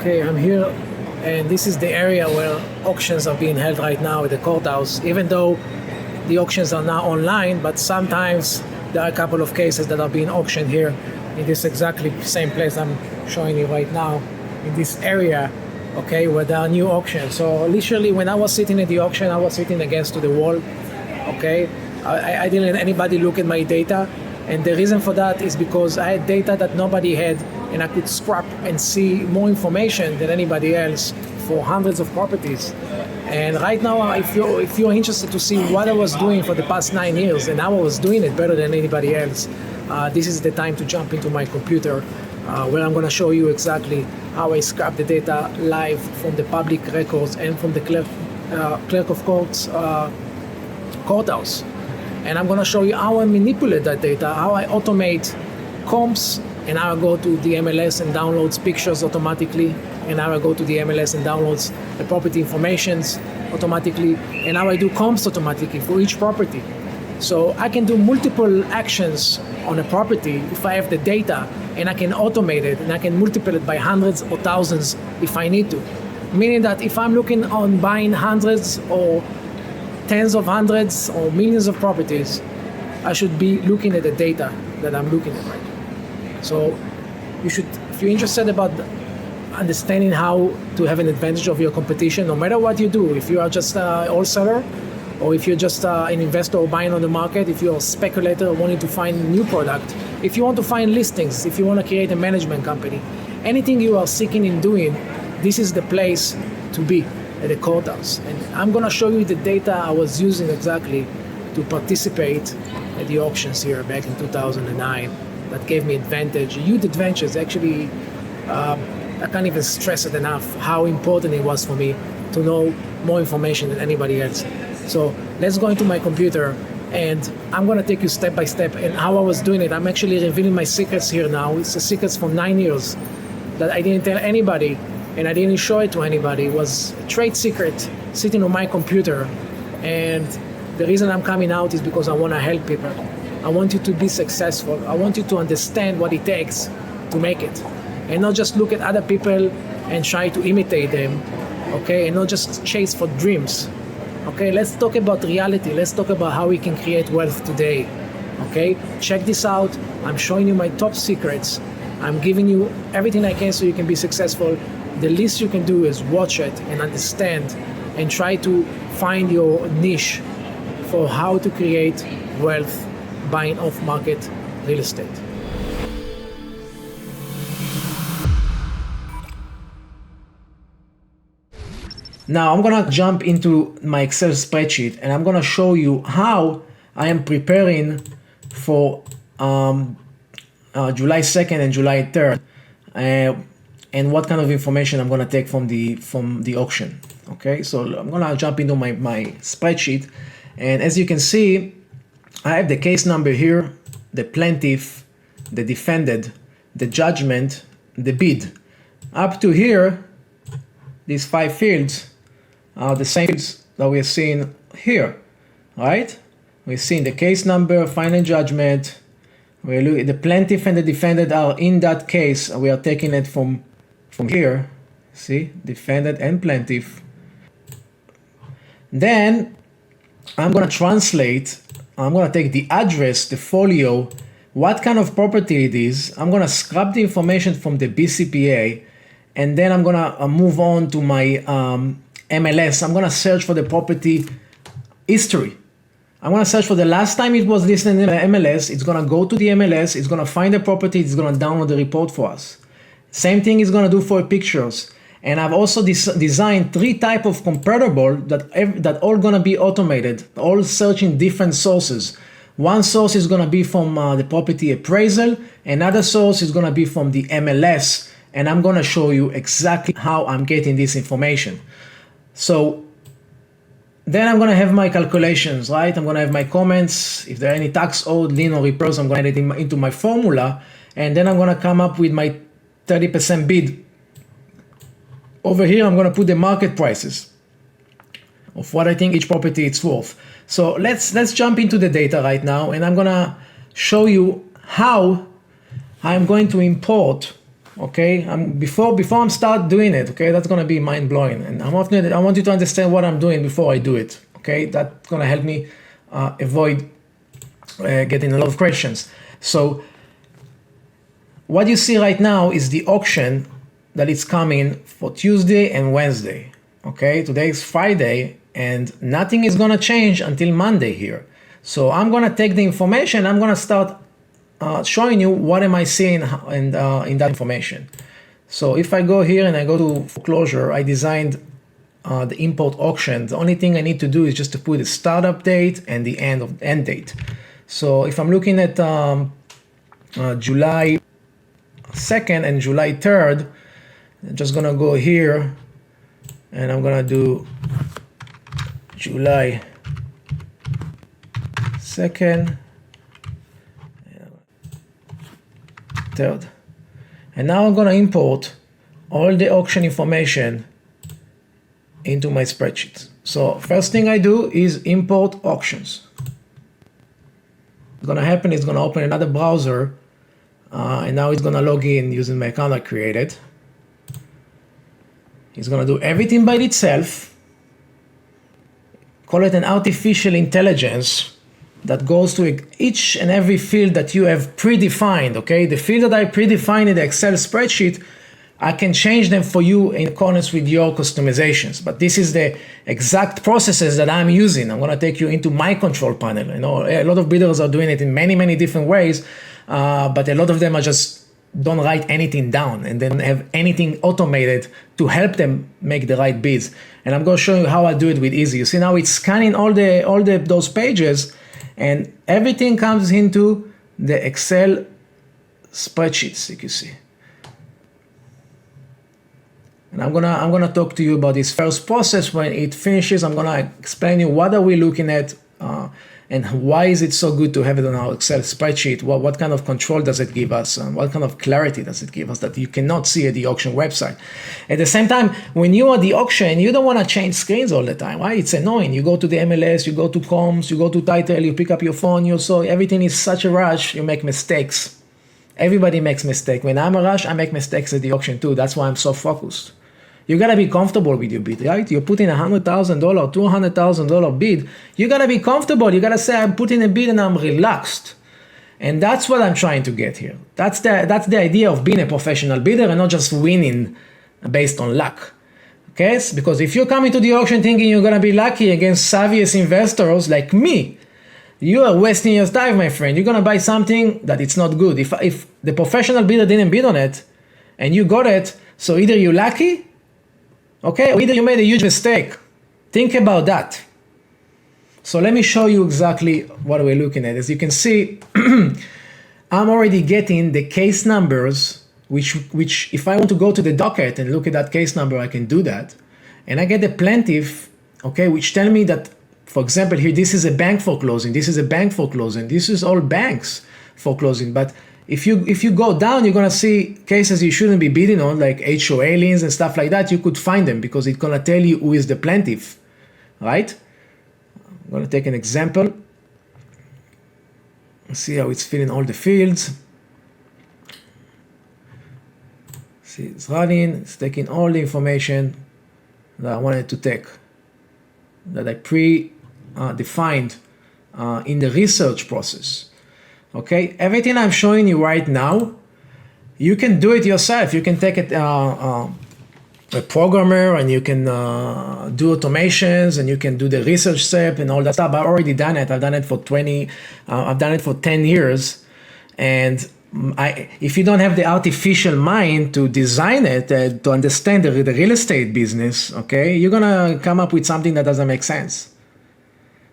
Okay, I'm here, and this is the area where auctions are being held right now at the courthouse. Even though the auctions are now online, but sometimes there are a couple of cases that are being auctioned here in this exactly same place I'm showing you right now, in this area, okay, where there are new auctions. So literally, when I was sitting at the auction, I was sitting against to the wall, okay? I didn't let anybody look at my data, and the reason for that is because I had data that nobody had, and I could scrap and see more information than anybody else for hundreds of properties. And right now, if you're interested to see what I was doing for the past 9 years and how I was doing it better than anybody else, this is the time to jump into my computer, where I'm going to show you exactly how I scrap the data live from the public records and from the clerk of court's courthouse. And I'm going to show you how I manipulate that data, how I automate comps, and how I go to the MLS and downloads pictures automatically, and how I go to the MLS and downloads the property informations automatically, and how I do comps automatically for each property. So I can do multiple actions on a property if I have the data, and I can automate it, and I can multiply it by hundreds or thousands if I need to. Meaning that if I'm looking on buying hundreds or tens of hundreds or millions of properties, I should be looking at the data that I'm looking at right now. So you should, if you're interested about understanding how to have an advantage of your competition, no matter what you do, if you are just a wholesaler, or if you're just an investor buying on the market, if you're a speculator wanting to find a new product, if you want to find listings, if you want to create a management company, anything you are seeking in doing, this is the place to be, at the courthouse. And I'm going to show you the data I was using exactly to participate at the auctions here back in 2009 that gave me advantage, huge advantages. Actually, I can't even stress it enough how important it was for me to know more information than anybody else. So let's go into my computer, and I'm going to take you step by step and how I was doing it. I'm actually revealing my secrets here now. It's the secrets from 9 years that I didn't tell anybody, and I didn't show it to anybody. It was a trade secret sitting on my computer. And the reason I'm coming out is because I want to help people. I want you to be successful. I want you to understand what it takes to make it, and not just look at other people and try to imitate them, okay? And not just chase for dreams, okay? Let's talk about reality. Let's talk about how we can create wealth today, okay? Check this out. I'm showing you my top secrets. I'm giving you everything I can so you can be successful. The least you can do is watch it and understand and try to find your niche for how to create wealth buying off-market real estate. Now I'm gonna jump into my Excel spreadsheet, and I'm gonna show you how I am preparing for July 2nd and July 3rd. And what kind of information I'm gonna take from the auction. Okay, so I'm gonna jump into my spreadsheet, and as you can see, I have the case number here, the plaintiff, the defendant, the judgment, the bid. Up to here, these 5 fields are the same fields that we're seeing here, right? We're seeing the case number, final judgment. We're looking, the plaintiff and the defendant are in that case. We are taking it from here, see, defendant and plaintiff. Then I'm gonna translate, I'm gonna take the address, the folio, what kind of property it is. I'm gonna scrap the information from the BCPA, and then I'm gonna move on to my MLS. I'm gonna search for the property history. I'm gonna search for the last time it was listed in the MLS. It's gonna go to the MLS, it's gonna find the property, it's gonna download the report for us. Same thing it's gonna do for pictures. And I've also designed 3 types of comparable that all gonna be automated, all searching different sources. One source is gonna be from the property appraisal, another source is gonna be from the MLS, and I'm gonna show you exactly how I'm getting this information. So then I'm gonna have my calculations, right? I'm gonna have my comments. If there are any tax owed, lien or repairs, I'm gonna add it into my formula, and then I'm gonna come up with my 30% bid. Over here, I'm gonna put the market prices of what I think each property is worth. So let's jump into the data right now, and I'm gonna show you how I'm going to import Okay, before I'm start doing it, okay, that's gonna be mind blowing, and I want you to understand what I'm doing before I do it. Okay, that's gonna help me avoid getting a lot of questions. So what you see right now is the auction that is coming for Tuesday and Wednesday. Okay, today is Friday, and nothing is gonna change until Monday here. So I'm gonna take the information. I'm gonna start showing you what am I seeing in that information. So if I go here and I go to foreclosure, I designed the import auction. The only thing I need to do is just to put the startup date and the end date. So if I'm looking at July 2nd and July 3rd, I'm just gonna go here and I'm gonna do July 2nd, 3rd. And now I'm gonna import all the auction information into my spreadsheet. So first thing I do is import auctions. What's gonna happen is gonna open another browser, and now it's gonna log in using my account I created. It's gonna do everything by itself. Call it an artificial intelligence that goes to each and every field that you have predefined, okay? The field that I predefined in the Excel spreadsheet, I can change them for you in accordance with your customizations. But this is the exact processes that I'm using. I'm gonna take you into my control panel. You know, a lot of builders are doing it in many, many different ways, but a lot of them are just don't write anything down and then have anything automated to help them make the right bids. And I'm gonna show you how I do it with Easy. You see now it's scanning all those pages, and everything comes into the Excel spreadsheets, you can see. And I'm gonna talk to you about this first process. When it finishes, I'm gonna explain you what are we looking at and why is it so good to have it on our Excel spreadsheet. What kind of control does it give us? What kind of clarity does it give us that you cannot see at the auction website? At the same time, when you are at the auction, you don't want to change screens all the time, right? It's annoying. You go to the MLS, you go to comms, you go to title, you pick up your phone, everything is such a rush, you make mistakes. Everybody makes mistakes. When I'm a rush, I make mistakes at the auction too. That's why I'm so focused. You gotta be comfortable with your bid, right? You're putting $100,000, $200,000 bid. You gotta be comfortable. You gotta say, I'm putting a bid and I'm relaxed. And that's what I'm trying to get here. That's the idea of being a professional bidder and not just winning based on luck. Okay? Because if you're coming to the auction thinking you're gonna be lucky against savviest investors like me, you are wasting your time, my friend. You're gonna buy something that it's not good. If the professional bidder didn't bid on it and you got it, so either you're lucky, okay, or either you made a huge mistake. Think about that. So let me show you exactly what we're looking at. As you can see, I'm already getting the case numbers, which if I want to go to the docket and look at that case number, I can do that. And I get the plaintiff, okay, which tell me that, for example, here, this is a bank foreclosing, this is a bank foreclosing, this is all banks foreclosing. But if you go down, you're gonna see cases you shouldn't be bidding on, like HOA liens and stuff like that. You could find them because it's gonna tell you who is the plaintiff, right? I'm gonna take an example. See how it's filling all the fields. See, it's running, it's taking all the information that I wanted to take, that I defined in the research process. Okay, everything I'm showing you right now, you can do it yourself. You can take a programmer and you can do automations and you can do the research step and all that stuff. I've already done it. I've done it for 10 years. And if you don't have the artificial mind to design it, to understand the real estate business, okay, you're gonna come up with something that doesn't make sense.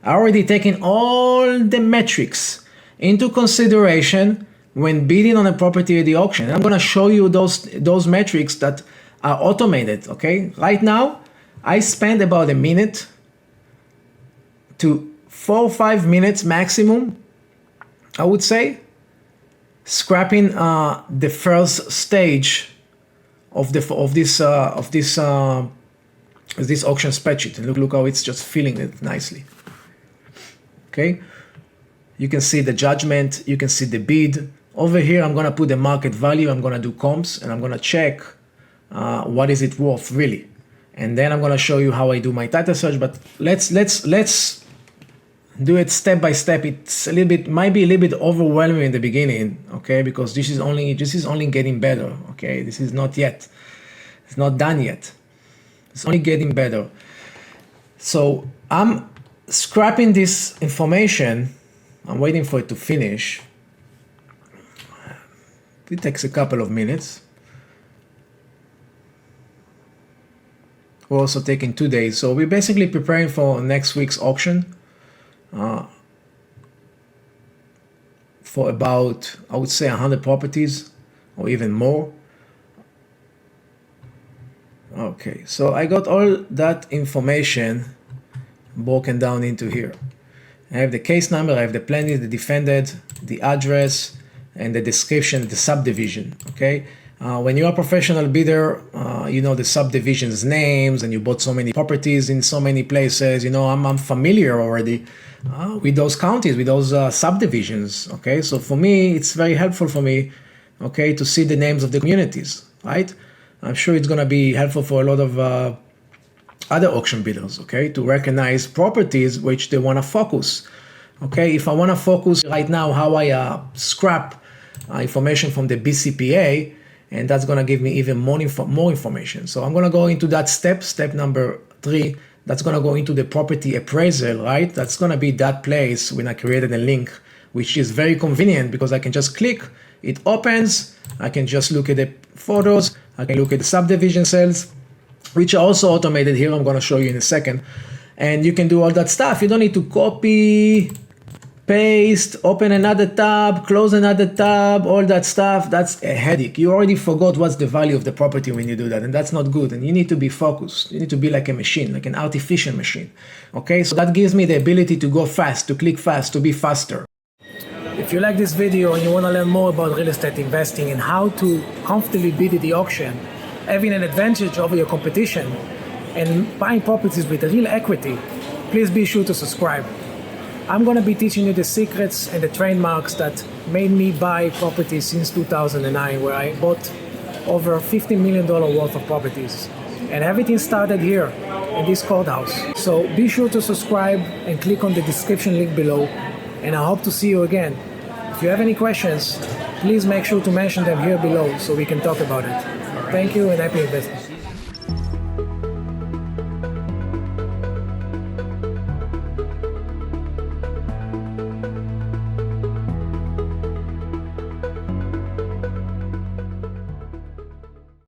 I already taken all the metrics into consideration when bidding on a property at the auction. And I'm gonna show you those metrics that are automated, okay? Right now, I spend about a minute to 4 or 5 minutes maximum, I would say, scrapping the first stage of this auction spreadsheet. And look how it's just filling it nicely. Okay, you can see the judgment, you can see the bid, Over here, I'm gonna put the market value, I'm gonna do comps, and I'm gonna check what is it worth really. And then I'm gonna show you how I do my title search, but let's do it step by step. It's a little bit, might be a little bit overwhelming in the beginning, okay? Because this is only getting better, okay? This is not yet, it's not done yet. It's only getting better. So I'm scrapping this information. I'm waiting for it to finish. It takes a couple of minutes. We're also taking 2 days. So we're basically preparing for next week's auction. For about, I would say 100 properties or even more. Okay, so I got all that information broken down into here. I have the case number, I have the plaintiff, the defendant, the address, and the description, the subdivision, okay? When you're a professional bidder, you know the subdivisions names, and you bought so many properties in so many places. You know, I'm familiar already with those counties, with those subdivisions, okay? So for me, it's very helpful for me, okay, to see the names of the communities, right? I'm sure it's gonna be helpful for a lot of other auction bidders, okay, to recognize properties which they wanna focus, okay? If I wanna focus right now how I scrap information from the BCPA, and that's gonna give me even more information. So I'm gonna go into that step number 3. That's gonna go into the property appraisal, right? That's gonna be that place when I created a link, which is very convenient because I can just click, it opens, I can just look at the photos, I can look at the subdivision cells, which are also automated here. I'm gonna show you in a second. And you can do all that stuff. You don't need to copy, paste, open another tab, close another tab, all that stuff. That's a headache. You already forgot what's the value of the property when you do that, and that's not good. And you need to be focused. You need to be like a machine, like an artificial machine. Okay, so that gives me the ability to go fast, to click fast, to be faster. If you like this video and you want to learn more about real estate investing and how to comfortably bid at the auction, having an advantage over your competition, and buying properties with real equity, please be sure to subscribe. I'm going to be teaching you the secrets and the trademarks that made me buy properties since 2009, where I bought over $50 million worth of properties. And everything started here in this courthouse. So be sure to subscribe and click on the description link below. And I hope to see you again. If you have any questions, please make sure to mention them here below so we can talk about it. Thank you and happy investing.